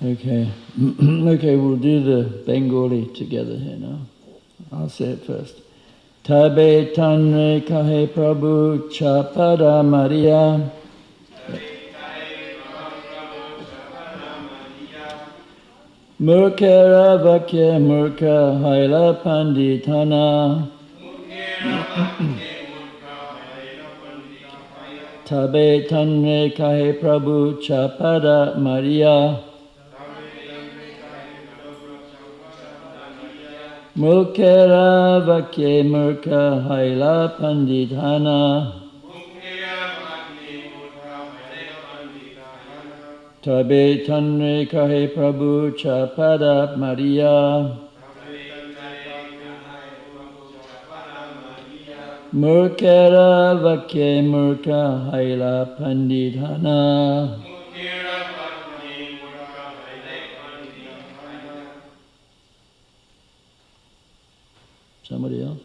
Okay. Okay, we'll do the Bengali together here now. I'll say it first. Tabe tanre kahe prabhu chapada Maria. Murkera vakya murka haila panditana. Tabe tanre kahe prabhu chapada Maria. Mukera vakye murka haila panditana. Tabe tanre kahe prabhu chapada Maria. Mukera vakye murka haila panditana. Somebody else?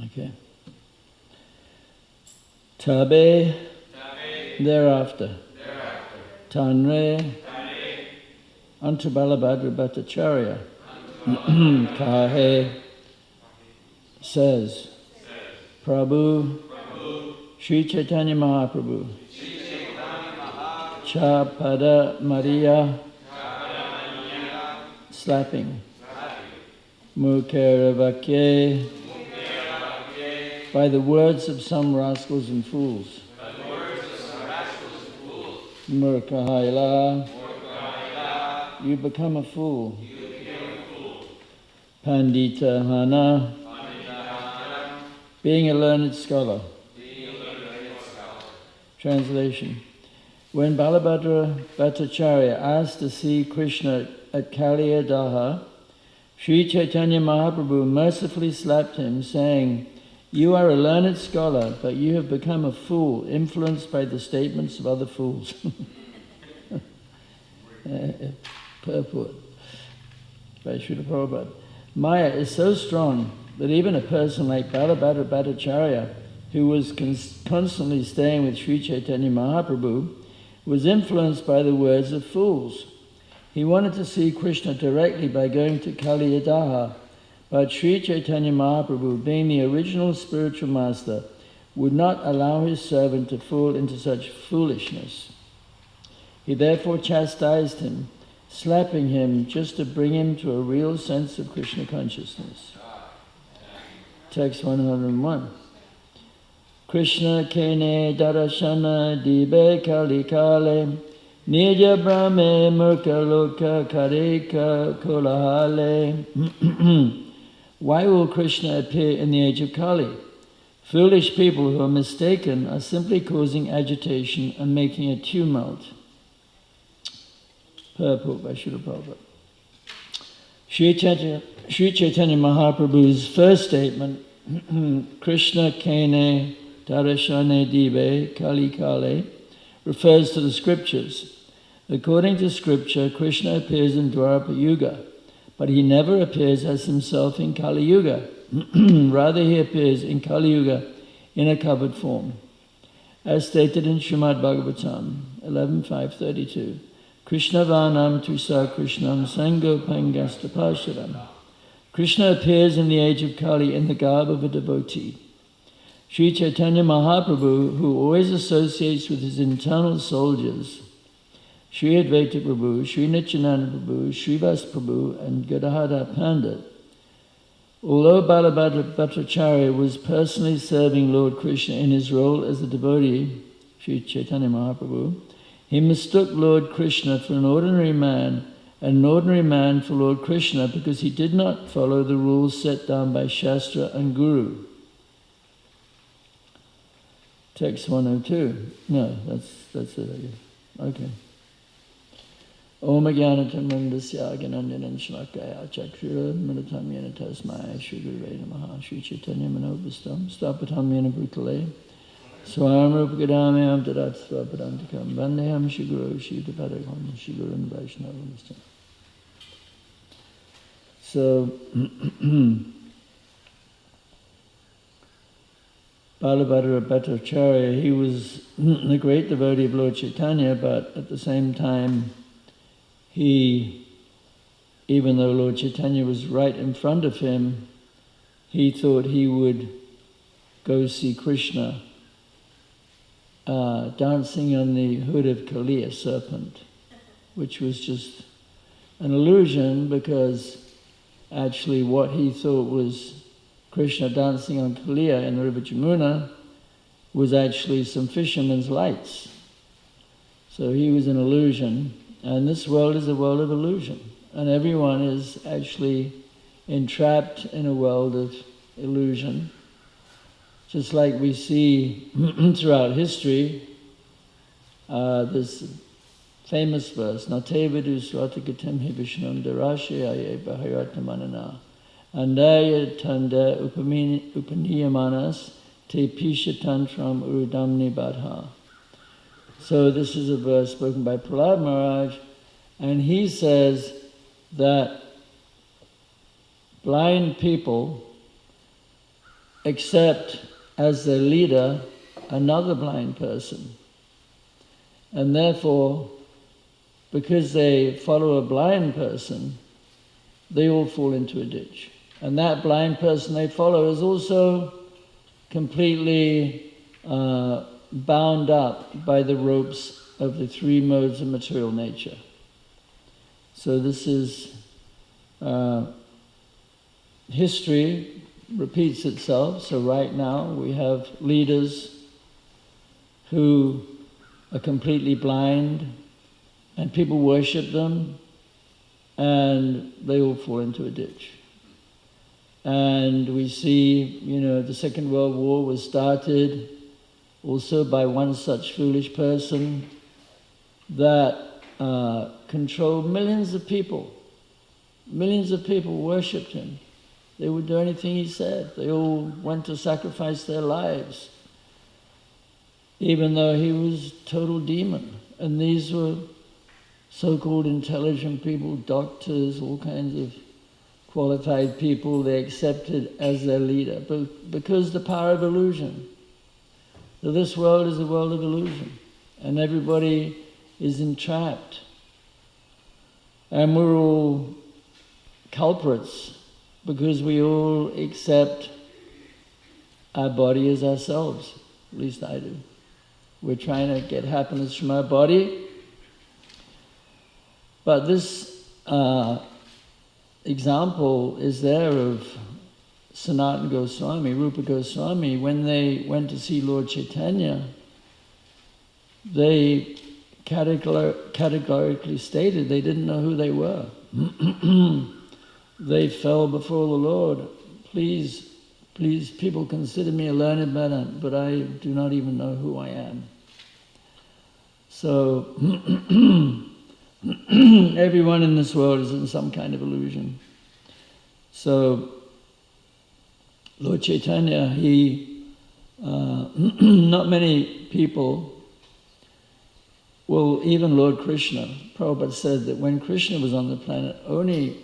Okay. Tabe, thereafter. Tanre, unto Balabhadra Bhattacharya. Kahe, says. Prabhu, Sri Chaitanya Mahaprabhu. Chapada Maria, slapping. Mukera vakye, by the words of some rascals and fools. Murkahaila, you become a fool. Pandita Hana, being a learned scholar. Translation. When Balabhadra Bhattacharya asked to see Krishna at Kaliyadaha, Sri Chaitanya Mahaprabhu mercifully slapped him, saying, "You are a learned scholar, but you have become a fool, influenced by the statements of other fools." Purport by Srila Prabhupada. Maya is so strong that even a person like Balabhadra Bhattacharya, who was constantly staying with Sri Chaitanya Mahaprabhu, was influenced by the words of fools. He wanted to see Krishna directly by going to Kaliyadaha, but Sri Chaitanya Mahaprabhu, being the original spiritual master, would not allow his servant to fall into such foolishness. He therefore chastised him, slapping him just to bring him to a real sense of Krishna consciousness. Text 101. Krishna kene darashana dibe kali kale nija brahme murka loka karika kolahale. Why will Krishna appear in the age of Kali? Foolish people who are mistaken are simply causing agitation and making a tumult. Purport by Srila Prabhupada. Sri Chaitanya Mahaprabhu's first statement, Krishna kene darashane dive kali kale, refers to the scriptures. According to scripture, Krishna appears in Dwapara Yuga, but he never appears as himself in Kali Yuga. Rather, he appears in Kali Yuga in a covered form. as stated in Srimad Bhagavatam 11.532. Krishna Vanam Tusa Krishnam Sango Pangastapasharam. Krishna appears in the age of Kali in the garb of a devotee. Sri Chaitanya Mahaprabhu, who always associates with his internal soldiers, Sri Advaita Prabhu, Sri Nityananda Prabhu, Srivas Prabhu, and Gadadhara Pandit, although Balabhadracharya was personally serving Lord Krishna in his role as a devotee, Sri Chaitanya Mahaprabhu, he mistook Lord Krishna for an ordinary man, and an ordinary man for Lord Krishna because he did not follow the rules set down by Shastra and Guru. Text 102. No, that's it, I guess. Okay. Om Jnanatam Mandasya Gyananjanan Shlakaya Chakshura Militam Yena Tasmaya Shri Gurave Namaha Shri Chaitanya Manobhistam Stapatam Yena Bhutale Swam Rupa Gadamyam Tadat Swapadantikam Vandeham Shri Guru Shri Tapadakam Shri Guru and Vaishnava. So Balabhadra Bhattacharya, he was a great devotee of Lord Chaitanya, but at the same time, he, even though Lord Chaitanya was right in front of him, he thought he would go see Krishna dancing on the hood of Kali, a serpent, which was just an illusion, because actually what he thought was Krishna dancing on Kaliya in the river Jamuna was actually some fishermen's lights. So he was an illusion, and this world is a world of illusion, and everyone is actually entrapped in a world of illusion. Just like we see throughout history, this famous verse, Natevidu Svatagatim hi Vishnam Darashaye Bahayartamanana Andaya Tanda Upaniyamanas Te Pisha Tantram Urudamni Badha. So this is a verse spoken by Prahlad Maharaj, and he says that blind people accept as their leader another blind person. And therefore, because they follow a blind person, they all fall into a ditch. And that blind person they follow is also completely bound up by the ropes of the three modes of material nature. So this is history repeats itself. So right now we have leaders who are completely blind, and people worship them, and they all fall into a ditch. And we see, the Second World War was started also by one such foolish person that controlled millions of people. Millions of people worshipped him. They would do anything he said. They all went to sacrifice their lives, even though he was a total demon. And these were so-called intelligent people, doctors, all kinds of qualified people they accepted as their leader, because the power of illusion. So this world is a world of illusion, and everybody is entrapped. And we're all culprits, because we all accept our body as ourselves. At least I do. We're trying to get happiness from our body. But this example is there of Sanatana Goswami, Rupa Goswami. When they went to see Lord Chaitanya, they categorically stated they didn't know who they were. They fell before the Lord. Please, people consider me a learned man, but I do not even know who I am. So everyone in this world is in some kind of illusion. So Lord Chaitanya, not many people, well, even Lord Krishna, Prabhupada said that when Krishna was on the planet, only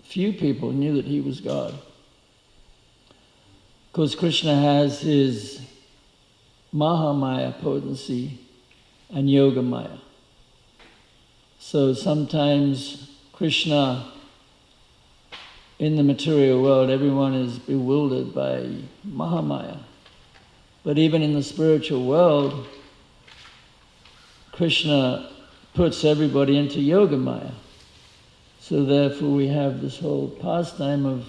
few people knew that he was God. Because Krishna has his Mahamaya potency and Yogamaya. So sometimes Krishna, in the material world, everyone is bewildered by Mahamaya. But even in the spiritual world, Krishna puts everybody into Yogamaya. So therefore we have this whole pastime of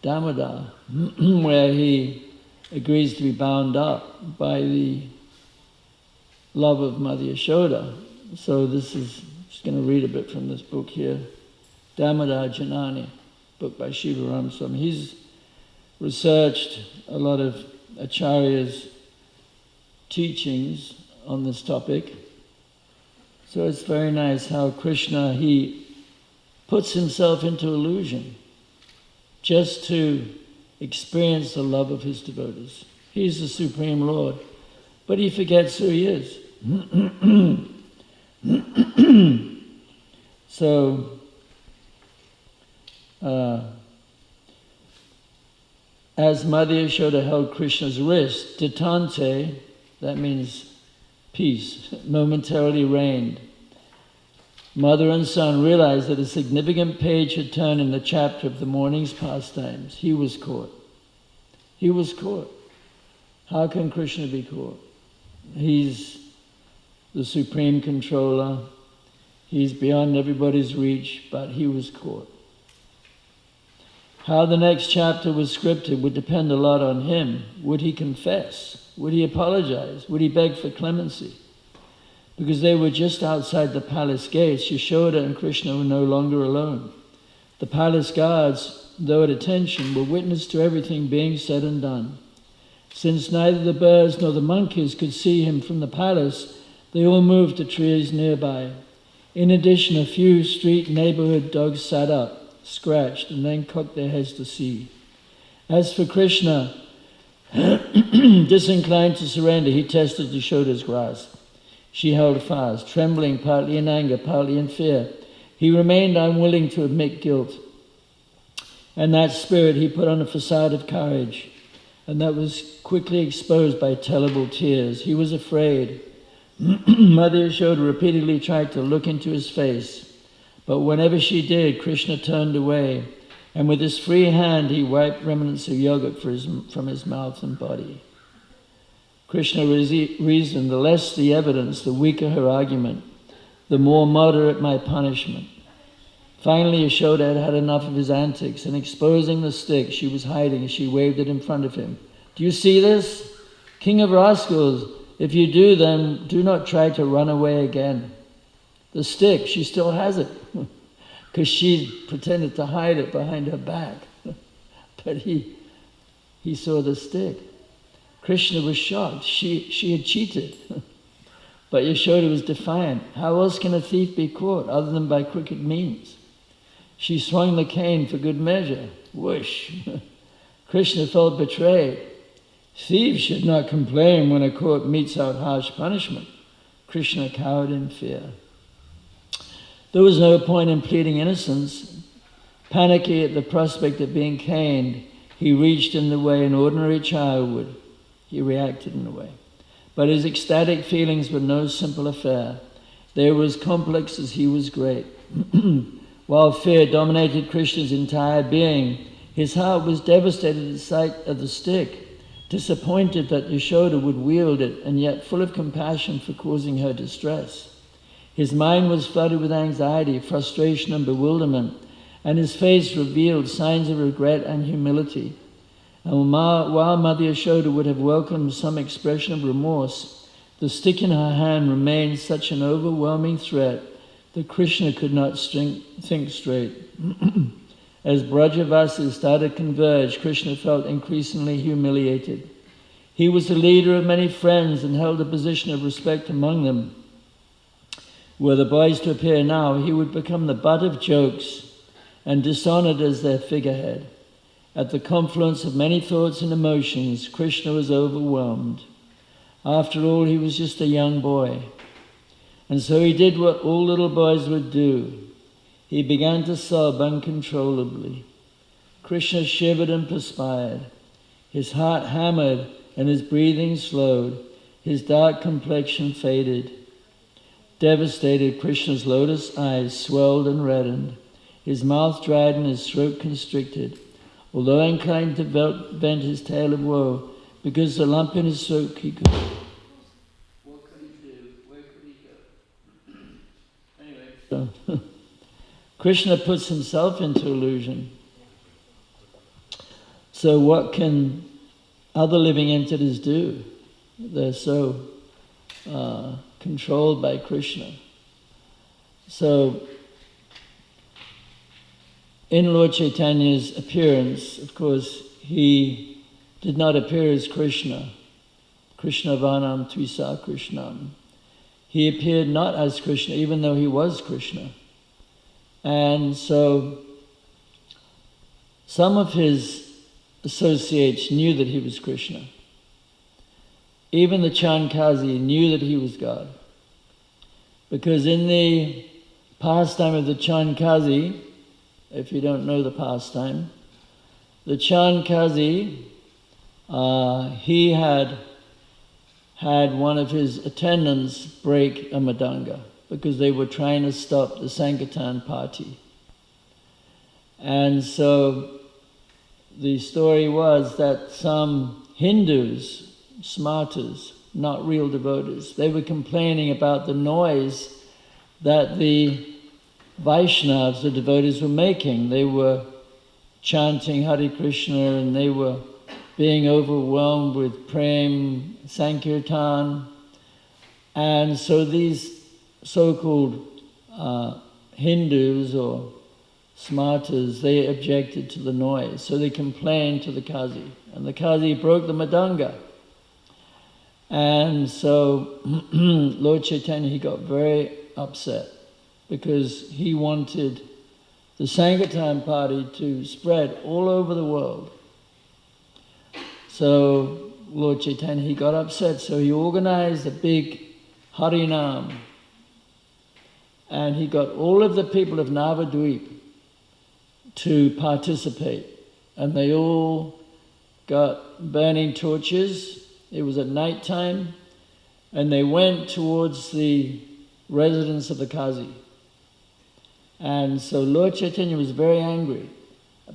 Damodar, where he agrees to be bound up by the love of Madhya Yashoda. So this is, just going to read a bit from this book here, Damodar Janani, book by Shiva Ramaswamy. He's researched a lot of Acharya's teachings on this topic. So it's very nice how Krishna, he puts himself into illusion just to experience the love of his devotees. He's the Supreme Lord, but he forgets who he is. So, as Madhya Yashoda held Krishna's wrist, detente, that means peace, momentarily reigned. Mother and son realized that a significant page had turned in the chapter of the morning's pastimes. He was caught. He was caught. How can Krishna be caught? He's the supreme controller. He's beyond everybody's reach, but he was caught. How the next chapter was scripted would depend a lot on him. Would he confess? Would he apologize? Would he beg for clemency? Because they were just outside the palace gates, Yashoda and Krishna were no longer alone. The palace guards, though at attention, were witness to everything being said and done. Since neither the birds nor the monkeys could see him from the palace, they all moved to trees nearby. In addition, a few street neighborhood dogs sat up, scratched, and then cocked their heads to see. As for Krishna, disinclined to surrender, he tested Yashoda's grasp. She held fast, trembling partly in anger, partly in fear. He remained unwilling to admit guilt. And that spirit he put on a facade of courage, and that was quickly exposed by terrible tears. He was afraid. Madhya Yashoda repeatedly tried to look into his face, but whenever she did, Krishna turned away, and with his free hand he wiped remnants of yogurt from his mouth and body. Krishna reasoned, the less the evidence, the weaker her argument, the more moderate my punishment. Finally, Yashoda had had enough of his antics, and exposing the stick she was hiding, she waved it in front of him. Do you see this? King of rascals, if you do, then do not try to run away again. The stick, she still has it, because she pretended to hide it behind her back. But he saw the stick. Krishna was shocked. She had cheated. But Yashoda was defiant. How else can a thief be caught other than by crooked means? She swung the cane for good measure. Whoosh! Krishna felt betrayed. Thieves should not complain when a court metes out harsh punishment. Krishna cowered in fear. There was no point in pleading innocence. Panicky at the prospect of being caned, he reached in the way an ordinary child would. He reacted in a way. But his ecstatic feelings were no simple affair. They were as complex as he was great. While fear dominated Krishna's entire being, his heart was devastated at the sight of the stick, disappointed that Yashoda would wield it, and yet full of compassion for causing her distress. His mind was flooded with anxiety, frustration, and bewilderment, and his face revealed signs of regret and humility. And while Madhya Yashoda would have welcomed some expression of remorse, the stick in her hand remained such an overwhelming threat that Krishna could not think straight. As Brajavasis started to converge, Krishna felt increasingly humiliated. He was the leader of many friends and held a position of respect among them. Were the boys to appear now, he would become the butt of jokes and dishonored as their figurehead. At the confluence of many thoughts and emotions, Krishna was overwhelmed. After all, he was just a young boy. And so he did what all little boys would do. He began to sob uncontrollably. Krishna shivered and perspired. His heart hammered and his breathing slowed. His dark complexion faded. Devastated, Krishna's lotus eyes swelled and reddened. His mouth dried and his throat constricted. Although inclined to vent his tale of woe, because the lump in his throat he could... What could he do? Where could he go? Anyway, so Krishna puts himself into illusion. So what can other living entities do? They're so controlled by Krishna. So in Lord Chaitanya's appearance, of course, he did not appear as Krishna. Krishna Vanam Tvisa Krishnam. He appeared not as Krishna, even though he was Krishna. And so some of his associates knew that he was Krishna. Even the Chandkazi knew that he was God. Because in the pastime of the Chandkazi, if you don't know the pastime, the Chandkazi, he had one of his attendants break a madanga because they were trying to stop the Sankirtan party. And so the story was that some Hindus, smarters, not real devotees, they were complaining about the noise that the Vaishnavas, the devotees, were making. They were chanting Hare Krishna and they were being overwhelmed with prem, sankirtan. And so these so-called Hindus or smarters, they objected to the noise. So they complained to the Kazi. And the Kazi broke the madanga. And so Lord Chaitanya, he got very upset because he wanted the Sankirtan party to spread all over the world. So Lord Chaitanya, he got upset, so he organized a big Harinam. And he got all of the people of Navadvip to participate. And they all got burning torches. It was at night time. And they went towards the residence of the Kazi. And so Lord Chaitanya was very angry,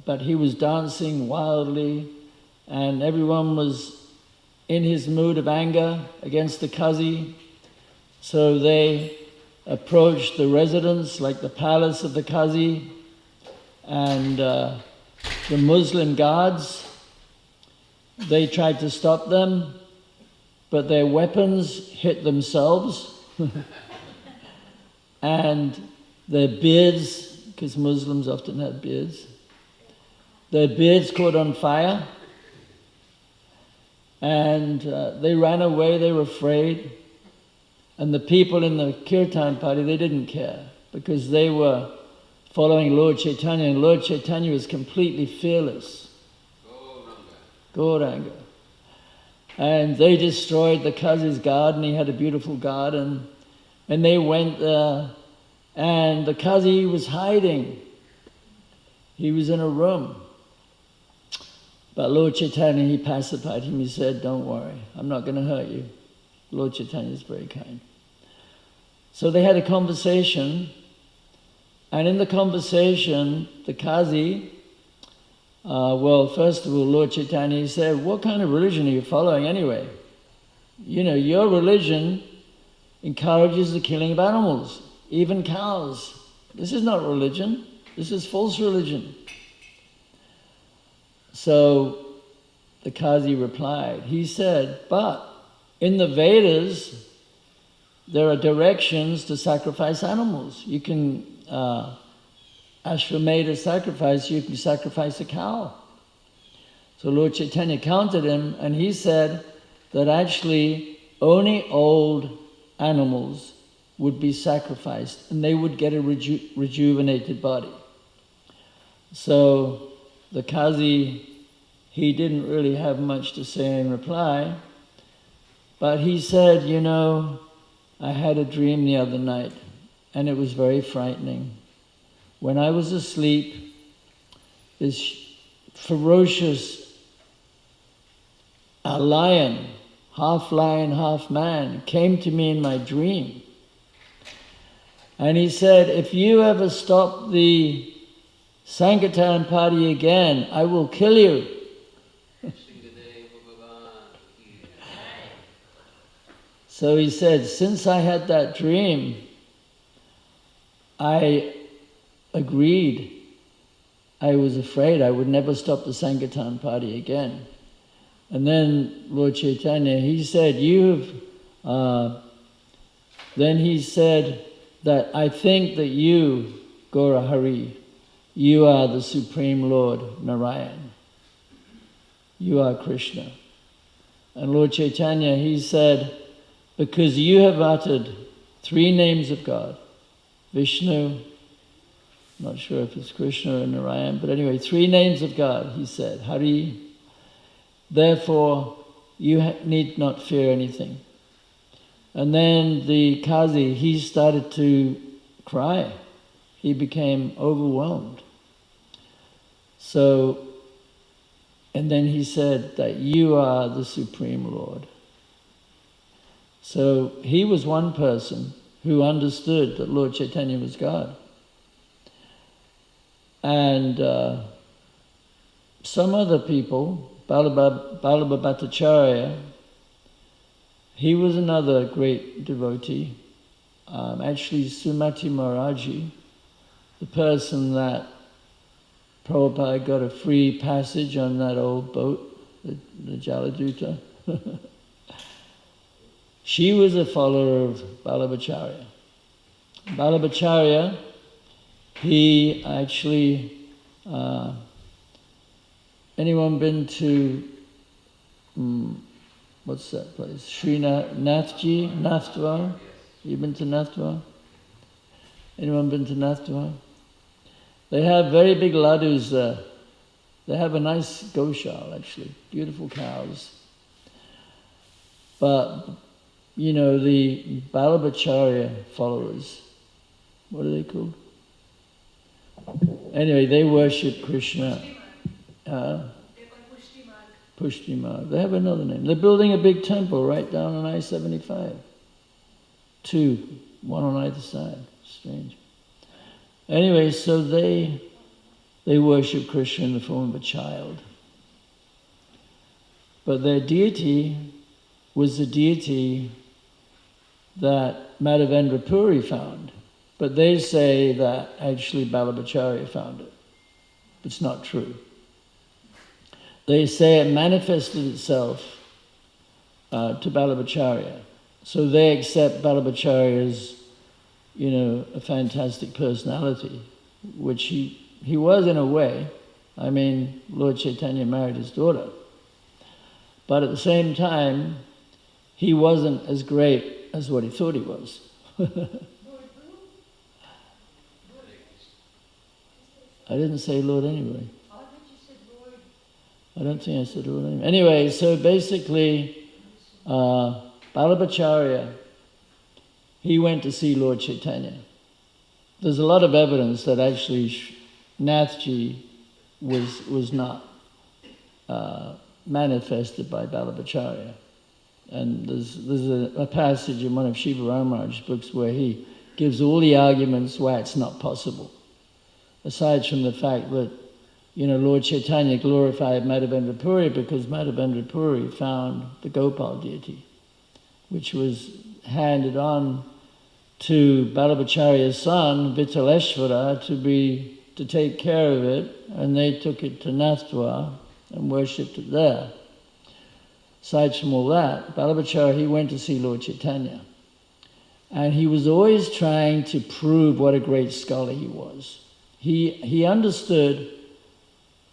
but he was dancing wildly, and everyone was in his mood of anger against the Kazi. So they approached the residence, like the palace of the Kazi, and the Muslim guards, they tried to stop them, but their weapons hit themselves. And their beards, because Muslims often have beards, their beards caught on fire. And they ran away, they were afraid. And the people in the Kirtan party, they didn't care, because they were following Lord Chaitanya, and Lord Chaitanya was completely fearless. Gauranga. And they destroyed the Kazi's garden. He had a beautiful garden. And they went there, and the Kazi was hiding. He was in a room. But Lord Chaitanya, he pacified him. He said, "Don't worry, I'm not going to hurt you." Lord Chaitanya is very kind. So they had a conversation, and in the conversation, the Kazi, first of all, Lord Chaitanya, he said, "What kind of religion are you following anyway? You know, your religion encourages the killing of animals, even cows. This is not religion. This is false religion." So the Kazi replied, he said, "But in the Vedas, there are directions to sacrifice animals. You can, Ashvamedha sacrifice, you can sacrifice a cow." So Lord Chaitanya counted him, and he said that actually only old animals would be sacrificed, and they would get a rejuvenated body. So the Kazi, he didn't really have much to say in reply, but he said, "You know, I had a dream the other night, and it was very frightening. When I was asleep, this ferocious a lion, half man, came to me in my dream. And he said, if you ever stop the Sankirtan party again, I will kill you. So he said, since I had that dream, I agreed. I was afraid I would never stop the Sankirtan party again. And then Lord Chaitanya, he said, then he said that I think that you, Gaura Hari, you are the Supreme Lord Narayan. You are Krishna. And Lord Chaitanya, he said, because you have uttered 3 names of God, Vishnu, not sure if it's Krishna or Narayan, but anyway, 3 names of God, he said, Hari. Therefore, you need not fear anything. And then the Qazi, he started to cry. He became overwhelmed. So, and then he said that you are the Supreme Lord. So he was one person who understood that Lord Chaitanya was God. And some other people, Vallabha Bhattacharya, he was another great devotee. Actually, Sumati Maharaji, the person that Prabhupada got a free passage on that old boat, the Jaladuta. She was a follower of Vallabhacharya. Vallabhacharya, he actually, anyone been to, what's that place? Nathji, Nathdwar? You been to Nathdwar? Anyone been to Nathdwar? They have very big ladus there. They have a nice goshal, actually, beautiful cows. But, you know, the Vallabhacharya followers, what are they called? Anyway, they worship Krishna. Pushti Marg. They have another name. They're building a big temple right down on I-75. 2, one on either side. Strange. Anyway, so they worship Krishna in the form of a child. But their deity was the deity that Madhavendra Puri found. But they say that actually Vallabhacharya found it. It's not true. They say it manifested itself to Vallabhacharya. So they accept Vallabhacharya as, you know, a fantastic personality, which he was in a way. I mean, Lord Chaitanya married his daughter. But at the same time, he wasn't as great as what he thought he was. I didn't say Lord anyway. I don't think I said Lord anyway. Anyway, so basically, Vallabhacharya, he went to see Lord Chaitanya. There's a lot of evidence that actually Nathji was not manifested by Vallabhacharya. And there's a passage in one of Shiva Ramaraj's books where he gives all the arguments why it's not possible. Aside from the fact that, you know, Lord Chaitanya glorified Madhavendra Puri because Madhavendra Puri found the Gopal deity, which was handed on to Vallabhacharya's son, Vittaleshvara, to take care of it, and they took it to Nathdwar and worshipped it there. Aside from all that, Vallabhacharya, he went to see Lord Chaitanya. And he was always trying to prove what a great scholar he was. He understood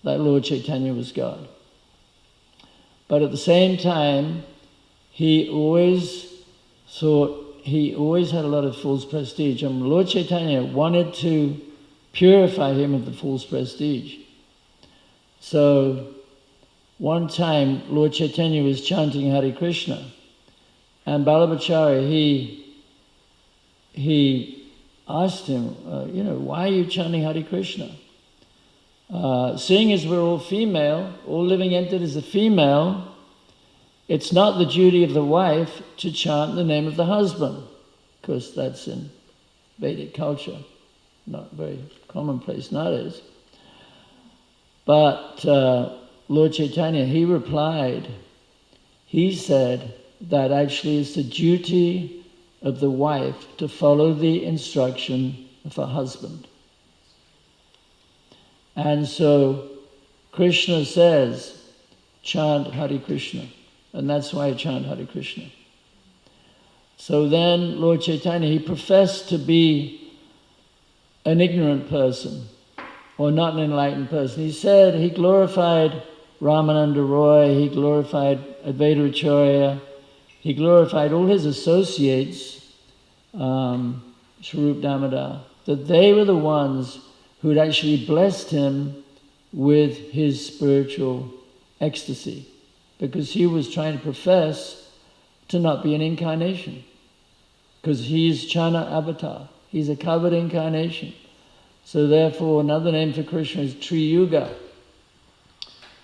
that Lord Chaitanya was God. But at the same time, he always had a lot of false prestige. And Lord Chaitanya wanted to purify him of the false prestige. So one time, Lord Chaitanya was chanting Hare Krishna. And Vallabhacharya, he asked him, you know, why are you chanting Hare Krishna? Seeing as we're all female, all living entities are female, it's not the duty of the wife to chant the name of the husband, because that's in Vedic culture, not very commonplace nowadays. But Lord Chaitanya, he replied, he said that actually it's the duty of the wife to follow the instruction of her husband. And so Krishna says, chant Hare Krishna. And that's why I chant Hare Krishna. So then Lord Chaitanya, he professed to be an ignorant person, or not an enlightened person. He said he glorified Ramananda Roy, he glorified Advaita Acharya, he glorified all his associates, Swarup Damodar, that they were the ones who had actually blessed him with his spiritual ecstasy, because he was trying to profess to not be an incarnation, because he's Chana Avatar, he's a covered incarnation. So therefore another name for Krishna is Triyuga.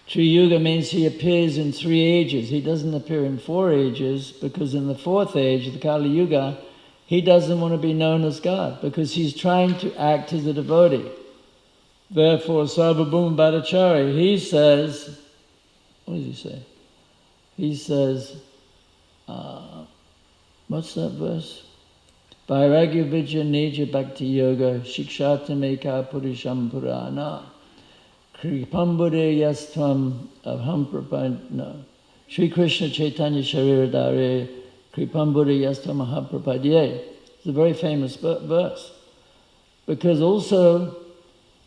Triyuga means he appears in 3 ages. He doesn't appear in 4 ages, because in the 4th age, the Kali Yuga, he doesn't want to be known as God, because he's trying to act as a devotee. Therefore, Sarvabhauma Bhattacharya, he says, what does he say? He says, what's that verse? Vairagya Vidya Nija Bhakti Yoga Shikshatameka Purisham Purana Kripambure Yastvam Ahamprapad. No. Sri Krishna Chaitanya Shariradare Kripambure Yastvam Ahamprapadye. It's a very famous verse. Because also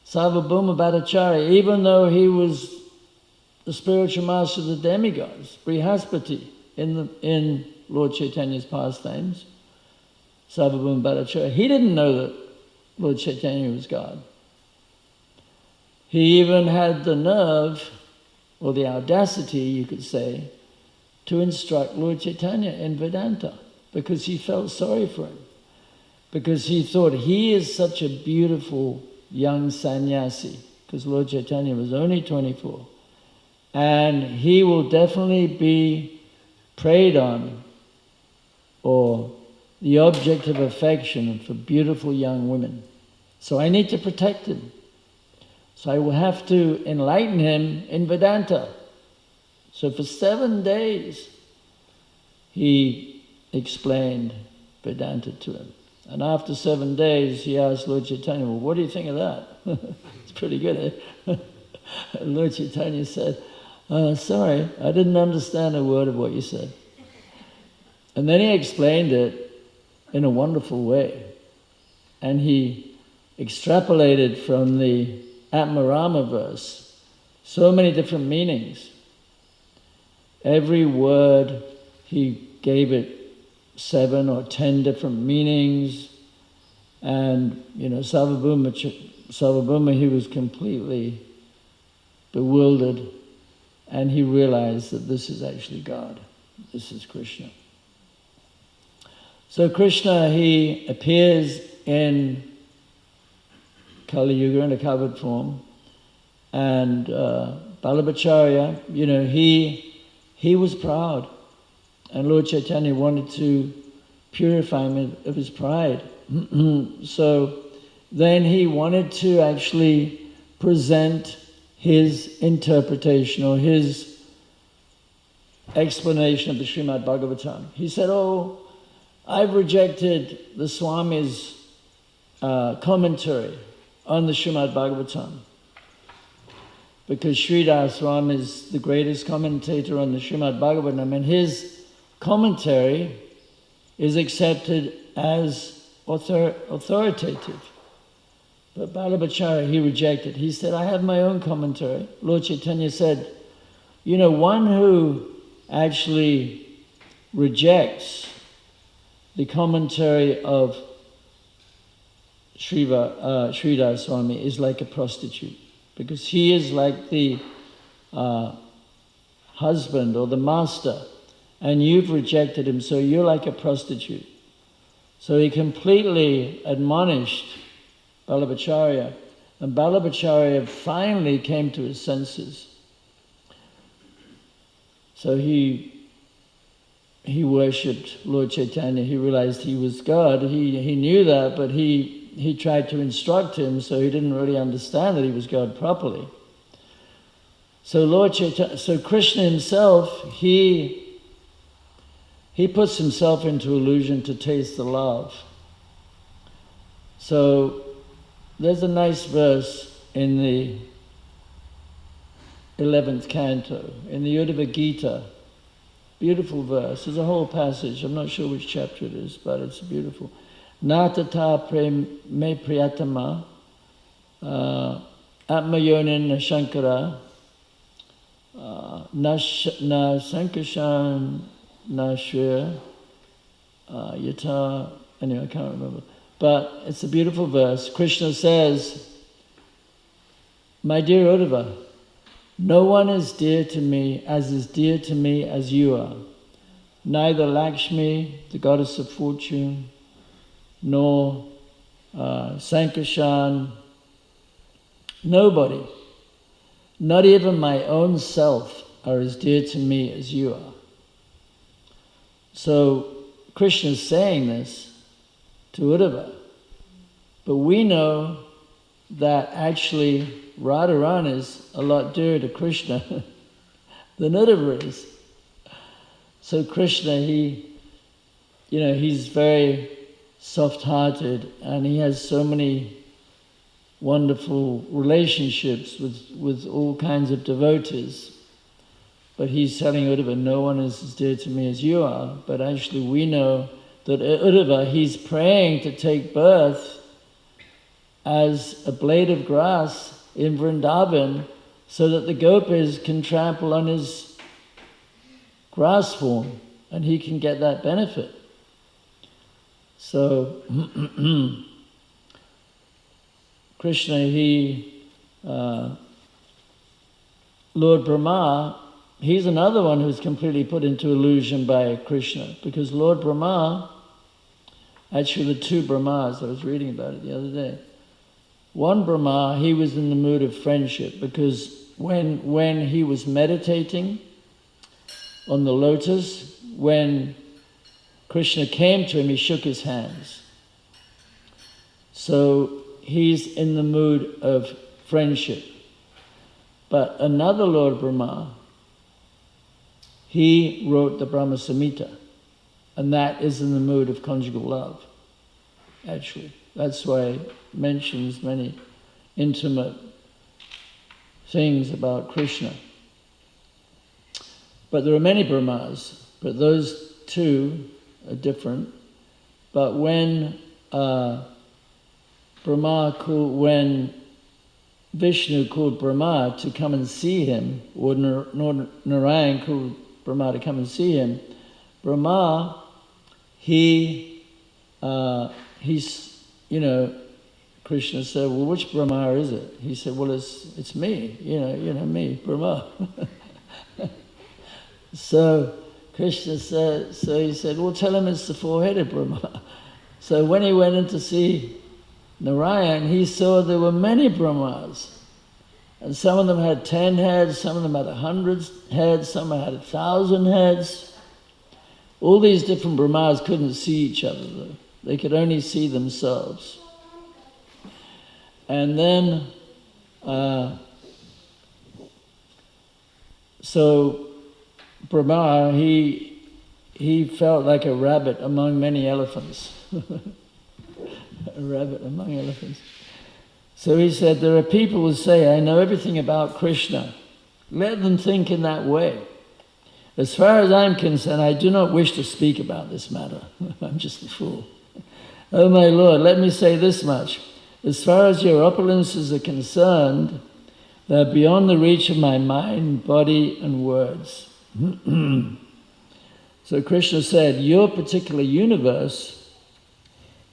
Sarvabhauma Bhattacharya, even though he was the spiritual master of the demigods, Brihaspati, in Lord Chaitanya's pastimes, Sarvabhauma Bhattacharya, he didn't know that Lord Chaitanya was God. He even had the nerve, or the audacity, you could say, to instruct Lord Chaitanya in Vedanta, because he felt sorry for him. Because he thought, he is such a beautiful young sannyasi, because Lord Chaitanya was only 24. And he will definitely be preyed on, or the object of affection for beautiful young women. So I need to protect him. So I will have to enlighten him in Vedanta. So for 7 days, he explained Vedanta to him. And after 7 days, he asked Lord Chaitanya, well, what do you think of that? It's pretty good, eh? Lord Chaitanya said, sorry, I didn't understand a word of what you said. And then he explained it in a wonderful way. And he extrapolated from the Atmarama verse so many different meanings. Every word, he gave it 7 or 10 different meanings. And, Sarvabhauma, he was completely bewildered. And he realized that this is actually God. This is Krishna. So Krishna, he appears in Kali Yuga in a covered form. And Vallabhacharya, he was proud. And Lord Chaitanya wanted to purify him of his pride. So then he wanted to actually present his interpretation or his explanation of the Srimad Bhagavatam. He said, I've rejected the Swami's commentary on the Srimad Bhagavatam, because Sridhar Swami is the greatest commentator on the Srimad Bhagavatam, and his commentary is accepted as authoritative. But Vallabhacharya, he rejected. He said, I have my own commentary. Lord Chaitanya said, one who actually rejects the commentary of Sridhar Swami is like a prostitute, because he is like the husband or the master, and you've rejected him, so you're like a prostitute. So he completely admonished Vallabhacharya, and Vallabhacharya finally came to his senses. So he he worshipped Lord Chaitanya. He realized he was God. He knew that, but he tried to instruct him, so he didn't really understand that he was God properly. So Lord Chaitanya, so Krishna himself, he puts himself into illusion to taste the love. So there's a nice verse in the 11th canto, in the Uddhava Gita. Beautiful verse. There's a whole passage. I'm not sure which chapter it is, but it's beautiful. Natata me priyatama atmayonin na shankara na sankashan na shreya yata. Anyway, I can't remember. But it's a beautiful verse. Krishna says, my dear Uddhava, no one is dear to me as you are. Neither Lakshmi, the goddess of fortune, nor Sankashan, nobody, not even my own self, are as dear to me as you are. So Krishna is saying this to Uddhava, but we know that actually Radharani is a lot dearer to Krishna than Uddhava is. So Krishna, he's very soft-hearted, and he has so many wonderful relationships with all kinds of devotees. But he's telling Uddhava, no one is as dear to me as you are. But actually we know that Uddhava, he's praying to take birth as a blade of grass in Vrindavan, so that the gopis can trample on his grass form and he can get that benefit. So Krishna, Lord Brahma, he's another one who's completely put into illusion by Krishna, because Lord Brahma, actually the two Brahmas, I was reading about it the other day. One Brahma, he was in the mood of friendship, because when he was meditating on the lotus, when Krishna came to him, he shook his hands. So he's in the mood of friendship. But another Lord Brahma, he wrote the Brahma Samhita, and that is in the mood of conjugal love, actually. That's why it mentions many intimate things about Krishna. But there are many Brahmas, but those two are different. But when Vishnu called Brahma to come and see him, or Narayan called Brahma to come and see him, Brahma, Krishna said, well, which Brahma is it? He said, well, it's me, me, Brahma. So Krishna said, he said, well, tell him it's the four-headed Brahma. So when he went in to see Narayan, he saw there were many Brahmas. And some of them had 10 heads, some of them had 100 heads, some had 1,000 heads. All these different Brahmas couldn't see each other, though. They could only see themselves. And then, so Brahma, he felt like a rabbit among many elephants. A rabbit among elephants. So he said, there are people who say, I know everything about Krishna. Let them think in that way. As far as I'm concerned, I do not wish to speak about this matter. I'm just a fool. Oh my Lord, let me say this much. As far as your opulences are concerned, they're beyond the reach of my mind, body, and words. So Krishna said, your particular universe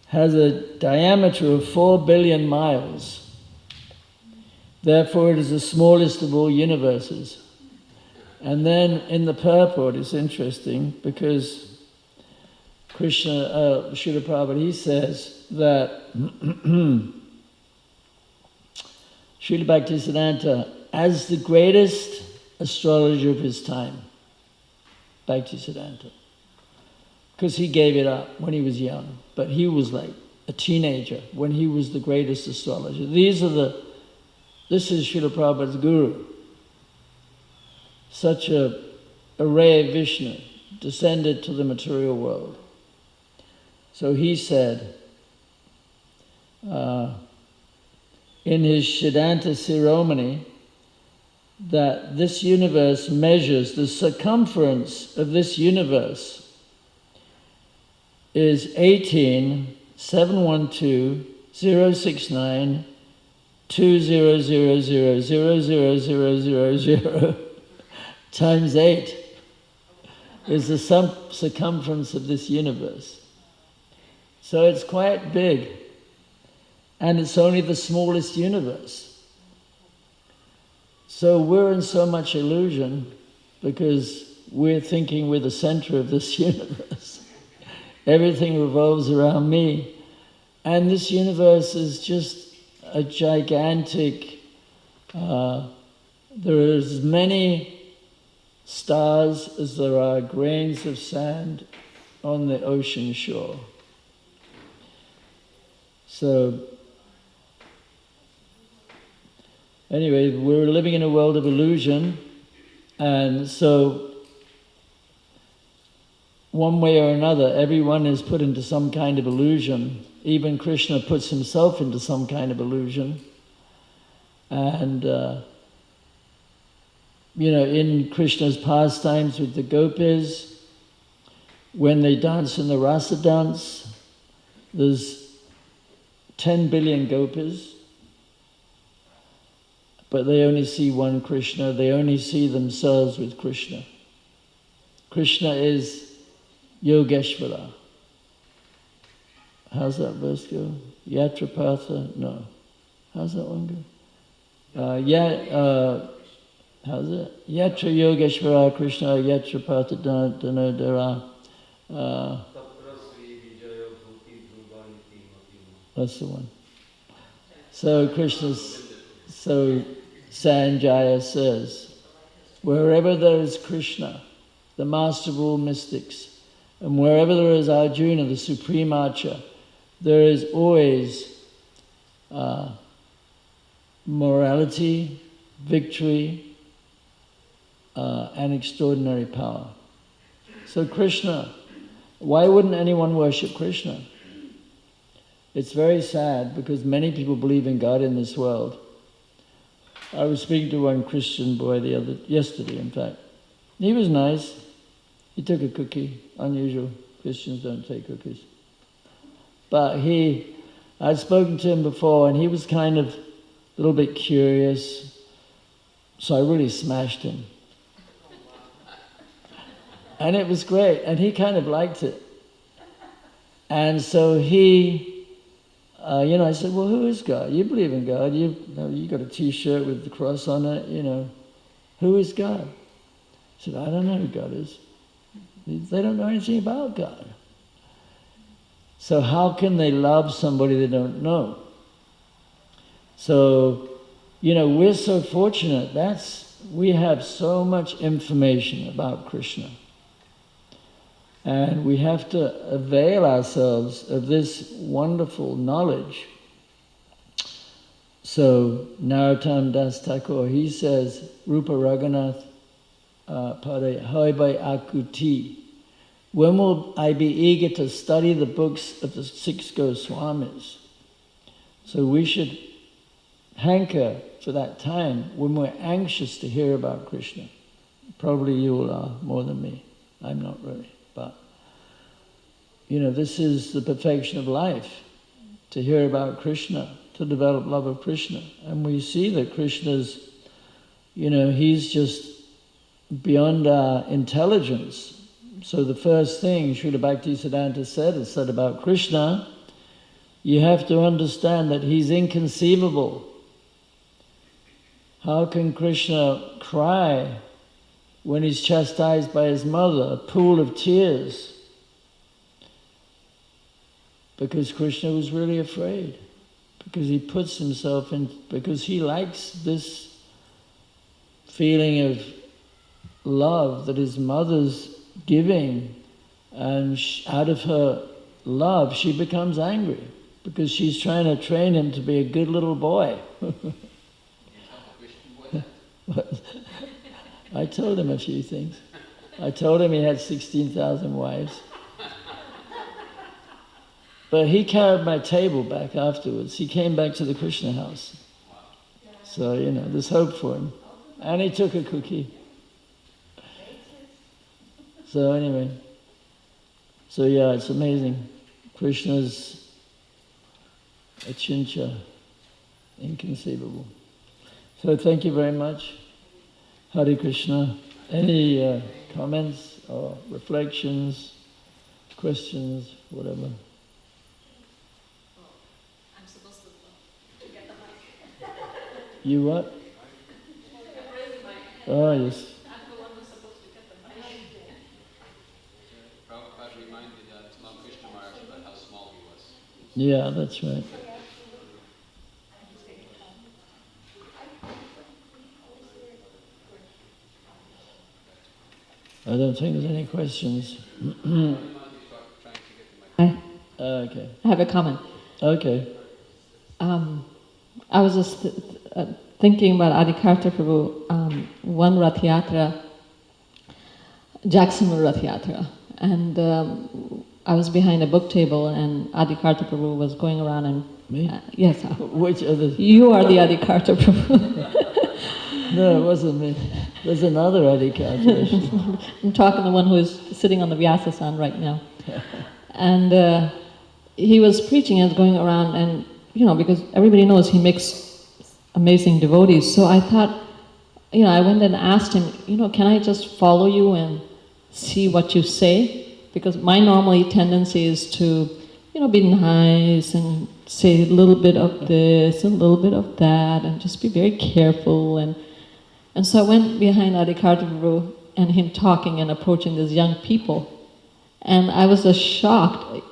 has a diameter of 4 billion miles. Therefore, it is the smallest of all universes. And then in the purport, it's interesting because Krishna, Srila Prabhupada, he says that Srila Bhaktisiddhanta, as the greatest astrologer of his time, Bhaktisiddhanta, because he gave it up when he was young. But he was like a teenager when he was the greatest astrologer. This is Srila Prabhupada's guru. Such a ray of Vishnu descended to the material world. So he said, in his Siddhanta Siromani, that this universe measures, the circumference of this universe is 18,712,000,000,000,000 times 8 is the circumference of this universe. So it's quite big, and it's only the smallest universe. So we're in so much illusion because we're thinking we're the center of this universe. Everything revolves around me. And this universe is just a gigantic, there are as many stars as there are grains of sand on the ocean shore. So, anyway, we're living in a world of illusion, and so one way or another, everyone is put into some kind of illusion. Even Krishna puts himself into some kind of illusion. And, in Krishna's pastimes with the gopis, when they dance in the rasa dance, there's 10 billion gopis, but they only see one Krishna, they only see themselves with Krishna. Krishna is Yogeshvara. How's that verse go? Yatra Partha? No. How's that one go? How's it? Yatra Yogeshvara Krishna, Yatra Partha Dhanodara. That's the one. So so Sanjaya says, wherever there is Krishna, the master of all mystics, and wherever there is Arjuna, the supreme archer, there is always morality, victory, and extraordinary power. So Krishna, why wouldn't anyone worship Krishna? It's very sad because many people believe in God in this world. I was speaking to one Christian boy yesterday, in fact. He was nice. He took a cookie. Unusual. Christians don't take cookies. But I'd spoken to him before, and he was kind of a little bit curious. So I really smashed him. And it was great. And he kind of liked it. And so I said, well, who is God? You believe in God. You got a T-shirt with the cross on it, Who is God? He said, I don't know who God is. They don't know anything about God. So how can they love somebody they don't know? So, we're so fortunate. We have so much information about Krishna. And we have to avail ourselves of this wonderful knowledge. So, Narottam Das Thakur, he says, Rupa Raghunath Pade Hoibai Akuti. When will I be eager to study the books of the 6 Goswamis? So we should hanker for that time when we're anxious to hear about Krishna. Probably you all are more than me. I'm not really. But, this is the perfection of life, to hear about Krishna, to develop love of Krishna. And we see that Krishna's, he's just beyond our intelligence. So the first thing Srila Bhaktisiddhanta said about Krishna, you have to understand that he's inconceivable. How can Krishna cry when he's chastised by his mother, a pool of tears? Because Krishna was really afraid. Because he puts himself in, because he likes this feeling of love that his mother's giving, And out of her love, she becomes angry because she's trying to train him to be a good little boy. I told him a few things. I told him he had 16,000 wives. But he carried my table back afterwards. He came back to the Krishna house. So, there's hope for him. And he took a cookie. So anyway. So yeah, it's amazing. Krishna's achintya, inconceivable. So thank you very much. Hare Krishna. Any comments or reflections, questions, whatever? I'm supposed to get the mic. You what? Oh, yes. I'm the one who's supposed to get the mic. Prabhupada reminded Lord Krishna Maharaj about how small he was. Yeah, that's right. I don't think there's any questions. Hi. Okay. I have a comment. Okay. I was just thinking about Adikarta Prabhu, one Rath Yatra, Jackson Rath Yatra, and I was behind a book table and Adikarta Prabhu was going around and... Me? Yes. Which other? You are the Adikarta Prabhu. No, it wasn't me. There's another Adikarta. I'm talking to the one who is sitting on the Vyasasan right now. And he was preaching and going around and, because everybody knows he makes amazing devotees. So I thought, I went and asked him, can I just follow you and see what you say? Because my normally tendency is to, be nice and say a little bit of this, a little bit of that, and just be very careful. And so I went behind Adikarta Prabhu and him talking and approaching these young people. And I was just shocked.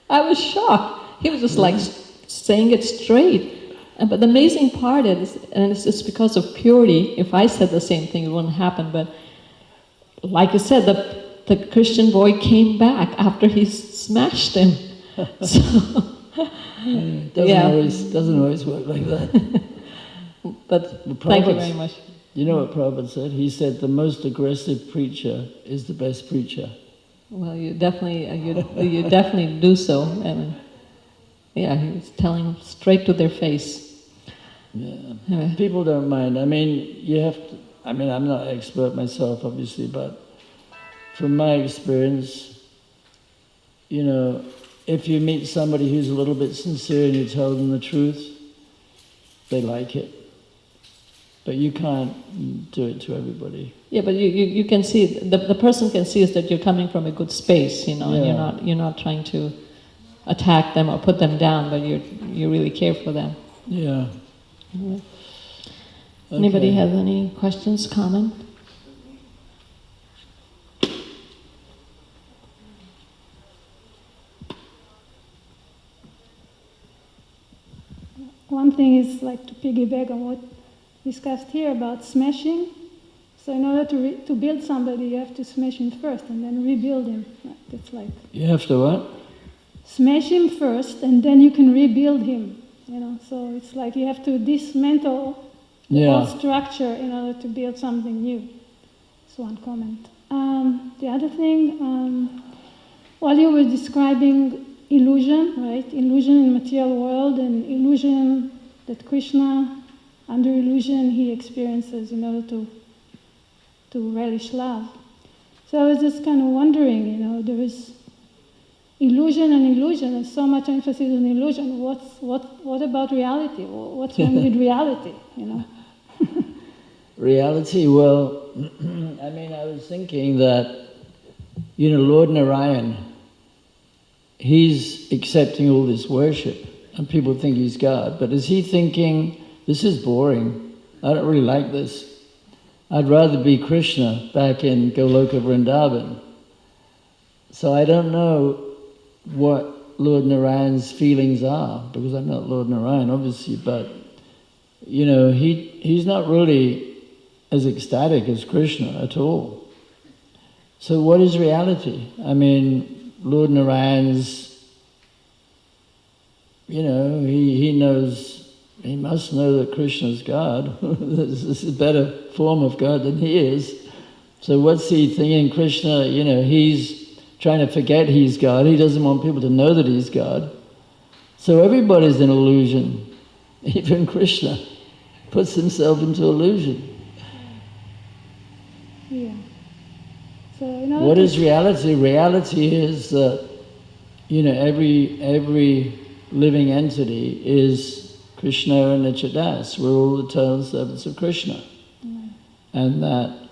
I was shocked. He was just like saying it straight. But the amazing part is, and it's just because of purity, if I said the same thing, it wouldn't happen. But like you said, the Christian boy came back after he smashed him. So, doesn't always work like that. But thank you very much. You know what Prabhupada said? He said the most aggressive preacher is the best preacher. Well, you definitely do so. And yeah, he was telling them straight to their face. Yeah. People don't mind. You have to, I'm not an expert myself, obviously, but from my experience, if you meet somebody who's a little bit sincere and you tell them the truth, they like it. But you can't do it to everybody. Yeah, but you can see, the person can see is that you're coming from a good space, and you're not trying to attack them or put them down, but you really care for them. Yeah. Okay. Anybody have any questions, comment? One thing is like to piggyback on what discussed here about smashing. So in order to build somebody, you have to smash him first and then rebuild him. It's like... You have to what? Smash him first and then you can rebuild him. So it's like you have to dismantle the whole structure in order to build something new. That's one comment. The other thing, while you were describing illusion, right? Illusion in material world and illusion that Krishna, under illusion, he experiences in order to relish love. So I was just kind of wondering, there is illusion and illusion. There's so much emphasis on illusion. What about reality? What's wrong with reality? Reality, well, I was thinking that, Lord Narayan, he's accepting all this worship, and people think he's God. But is he thinking, this is boring, I don't really like this. I'd rather be Krishna back in Goloka Vrindavan. So I don't know what Lord Narayan's feelings are, because I'm not Lord Narayan, obviously, but, he's not really as ecstatic as Krishna at all. So what is reality? I mean, Lord Narayan's, he knows, he must know that Krishna is God. This is a better form of God than he is. So what's he thinking? Krishna, he's trying to forget he's God. He doesn't want people to know that he's God. So everybody's an illusion. Even Krishna puts himself into illusion. Yeah. So what is reality? Reality is that, every living entity is Krishna and Nichadas. We're all eternal servants of Krishna. Mm. And that,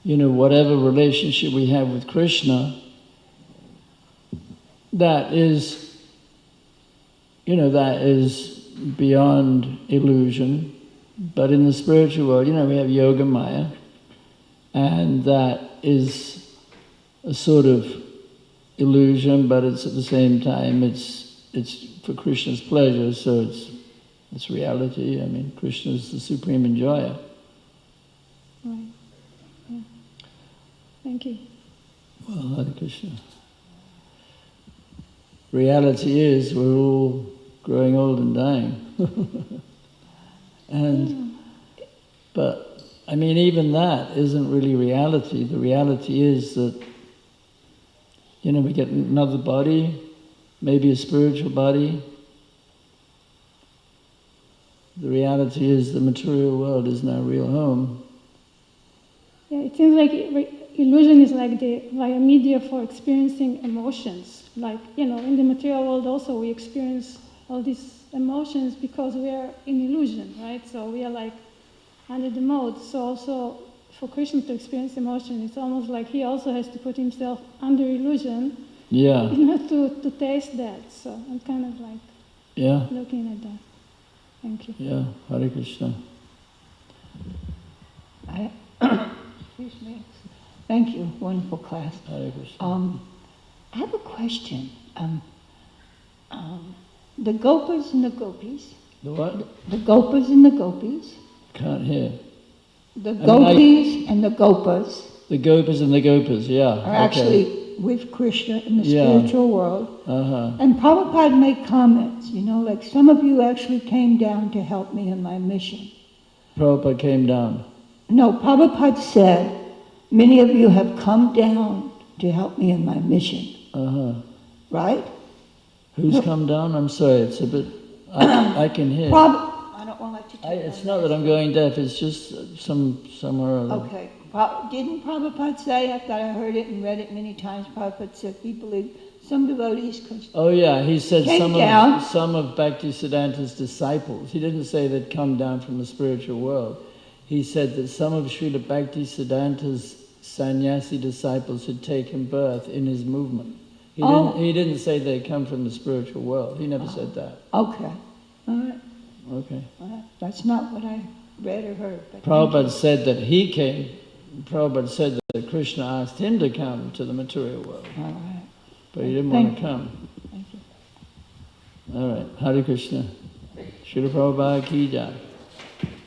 whatever relationship we have with Krishna, that is beyond illusion. But in the spiritual world, we have Yoga Maya, and that is a sort of illusion, but it's at the same time, it's for Krishna's pleasure, so it's reality. I mean, Krishna is the supreme enjoyer. Right. Yeah. Thank you. Well, Hare Krishna. Reality is we're all growing old and dying. But, I mean, even that isn't really reality. The reality is that, we get another body, maybe a spiritual body. The reality is the material world is our real home. Yeah, it seems like illusion is like the media for experiencing emotions. Like, in the material world also we experience all these emotions because we are in illusion, right? So we are like under the mode. So also for Krishna to experience emotion, it's almost like he also has to put himself under illusion to taste that. So I'm kind of like looking at that. Thank you. Yeah, Hare Krishna. Excuse me. Thank you. Wonderful class. Hare Krishna. I have a question. The gopas and the gopis. The what? The gopas and the gopis. Can't hear. The gopis and the gopas. The gopas and the gopas, are actually with Krishna in the spiritual world. Uh-huh. And Prabhupada made comments, like some of you actually came down to help me in my mission. Prabhupada came down. No, Prabhupada said, many of you have come down to help me in my mission. Uh-huh. Right? Who's come down? I'm sorry, it's a bit... I can hear. I don't want to let you take It's not that I'm going deaf, it's just somewhere or other. Okay. Didn't Prabhupada say, I thought I heard it and read it many times, Prabhupada said he believed some devotees could... Oh yeah, he said down. some of Bhaktisiddhanta's disciples. He didn't say they'd come down from the spiritual world. He said that some of Srila Bhaktisiddhanta's sannyasi disciples had taken birth in his movement. He didn't say they'd come from the spiritual world. He never said that. Okay. All right. Okay. That's not what I read or heard. But Prabhupada said that he came. Prabhupada said that Krishna asked him to come to the material world. All right. But he didn't want to come. Thank you. All right. Hare Krishna. Srila Prabhupada ki jai.